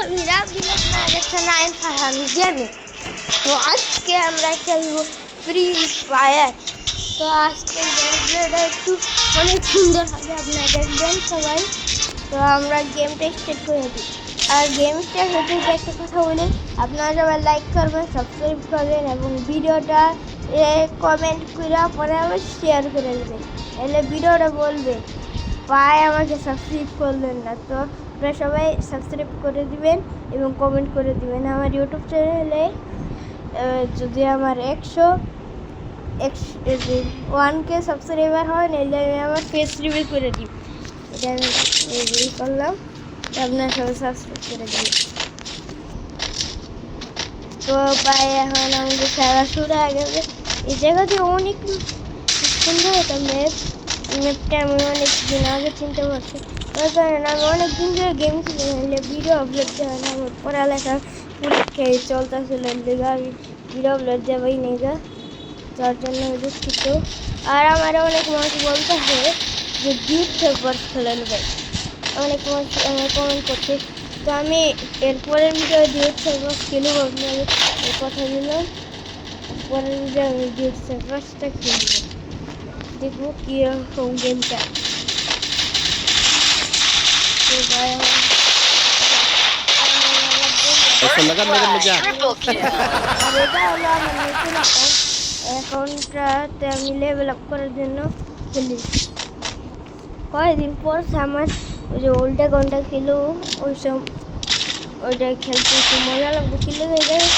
বন্ধুরা দেখছেন আইন ফারহান গেমে। তো আজকে আমরা খেলবো ফ্রি ফায়ার। তো আজকে গেমটা একটু অনেক সুন্দর হবে, আপনারা দেখবেন সবাই। তো আমরা গেমটা স্টার্ট করে দিই। আর গেম স্টার্ট হতে একটা কথা বলি, আপনারা সবাই লাইক করবেন, সাবস্ক্রাইব করবেন এবং ভিডিওটা কমেন্ট করে পরে আবার শেয়ার করে দেবেন। এলে ভিডিওটা বলবে ভাই আমাকে সাবস্ক্রাইব করলেন না। তো আপনারা সবাই সাবস্ক্রাইব করে দিবেন এবং কমেন্ট করে দিবেন। আমার ইউটিউব চ্যানেলে যদি আমার 101K সাবস্ক্রাইবার হয় নাহলে আমি আমার ফেস রিভিল করে দিই। এটা আমি রিভিল করলাম, আপনারা সবাই সাবস্ক্রাইব করে দিবেন। তো ভাই এখন আমাদের খেলা শুরু হয়ে গেছে। এই জায়গাতে অনেক সুন্দর একটা ম্যাপটা আমি অনেক দিন আগে চিনতে পারছি। ওই কারণে আমি অনেক দিন ধরে গেম খেলে ভিডিও আপলোড দেওয়া না, আমার পড়ালেখা পরীক্ষায় চলতেছিল, আমি ভিডিও আপলোড দেওয়াই নেই গা, যার জন্য দুঃখিত। আর আমার অনেক মানুষ বলতে হয় যে ডিপ ফেভার খেলেন ভাই, অনেক মানুষ আমার কমেন্ট করছে। তো আমি এরপরের ভিডিও ডিপ ফেভার খেলব, আপনাদের কথা দিলাম। পরের ভিডিও আমি ডিপ ফেভারটা খেলব, দেখবো কীরকম গেমটা। অ্যাকাউন্টটাতে আমি লেভেল আপ করার জন্য খেলি। কয়েকদিন পর আমার ওই যে ওল্ড অ্যাকাউন্টটা ছিল, ওই সব ওইটা খেলতে একটু মজা লাগবে। খেলে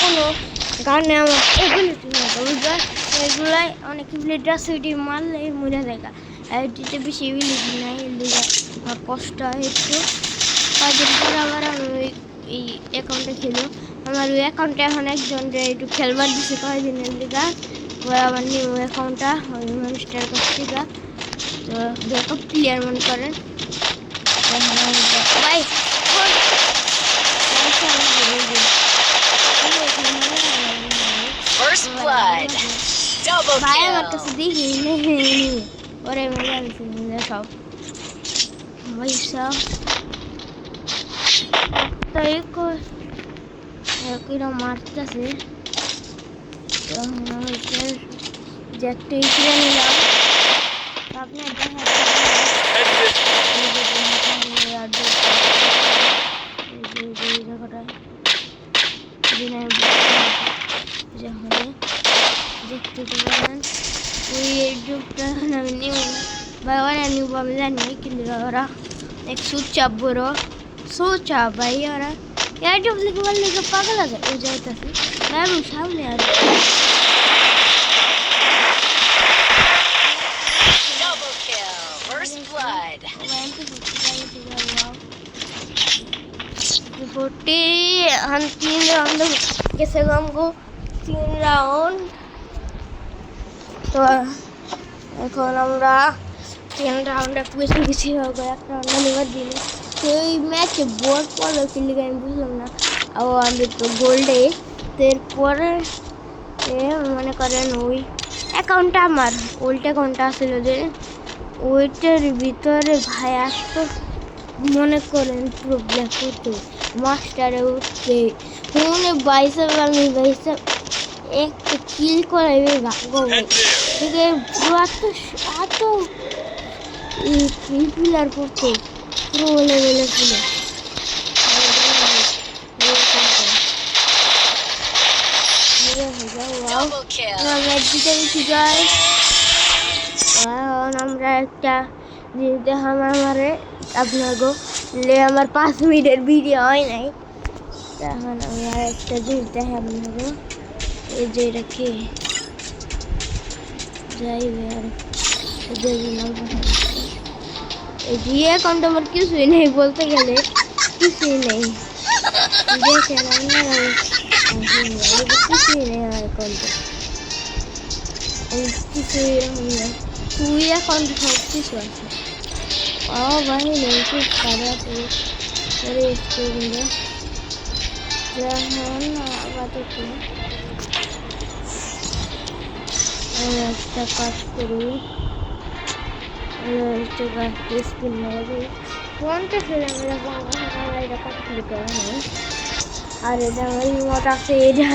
কোনো গানে আমার এবিলিটি না, এগুলাই অনেক এবিলিটি আছে, ওইটি মারলে মজা দেখা। এটিতে বেশি এবিলিটি নাই, এদিকে আমার কষ্ট হয় একটু। কয়েকদিন পরে আবার আমি এই অ্যাকাউন্টে খেলো। আমার ওই অ্যাকাউন্টে এখন একজন একটু খেলবার দিচ্ছে কয়েকদিনের দিকে, আবার নিউ অ্যাকাউন্টটা ওই মানুষটার কাছ থেকে। তো ব্যাকআপ প্লেয়ার মনে করেন ভাই, First blood. Double ভাই আমার কাছে kill. দেখি ওরে মজা নিচ্ছে সব ভাই সব। তাই কিরম মারতেছে, যে একটা ইসরে নিলাম। আপনার দেখতে পারেন ওই ইউটিউবটা আমি নিউ ভাই, ওরা নিউ আমি জানি, কিন্তু ওরা এক সুচাপ বড় সোচাপ ভাই, ওরা ইউটিউব লিখে বললে পাগল আছে ও যাইতেছে ভাই। আমি সামনে আর Double kill. First blood. 3 round कैसे हमको 3 राउंड। তো এখন আমরা 3 রাউন্ডে পুষে গেছি, এক রাউন্ডে নেবার দিলে। তো এই ম্যাচে বোর্ড পড়লো কিন্তু আমি বুঝলাম না। আমি তো গোল্ডে, তো এরপরে মনে করেন ওই অ্যাকাউন্টটা আমার ওল্ড অ্যাকাউন্টটা আসলো যে ওইটার ভিতরে ভাই আসতো, মনে করেন পুরো ব্ল্যাক করতে মাস্টারে উঠতে মনে বাইসে আমি বাইসে একটা কিল করাইবে ভাগ্য ঠিক আছে। পুরো এত পিলার করতো পুরো লেভেলে ছিল। Double kill. আমরা জিতে গেছি গাইস। এখন আমরা একটা জিনিস দেখাম আমারে আপনাকে, আমার 5 মিনিটের ভিডিও হয় নাই। এখন আমি আর একটা জিনিস দেখাই আপনাকে, এই যে এটা কে যাইবে আর এই যে অ্যাকাউন্ট আমার কিছুই নেই, বলতে গেলে কিছুই নেই। দেখেন আপনারা কিছুই নেই আমার অ্যাকাউন্টে, কিছুই নেই। তুই অ্যাকাউন্ট সব কিছু আছে। ও ভাই নেই খুব সারা আছে স্কুলে। যেমন আপাতত একটা কাজ করি, স্পিন মারবো ফোনটা ফেলে আমরা এটা কাজ করা হয়। আর এটা আমার রিমোট আছে, এটা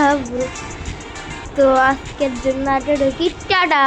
তো আজকের জন্য একটা ঢুকি, টাটা।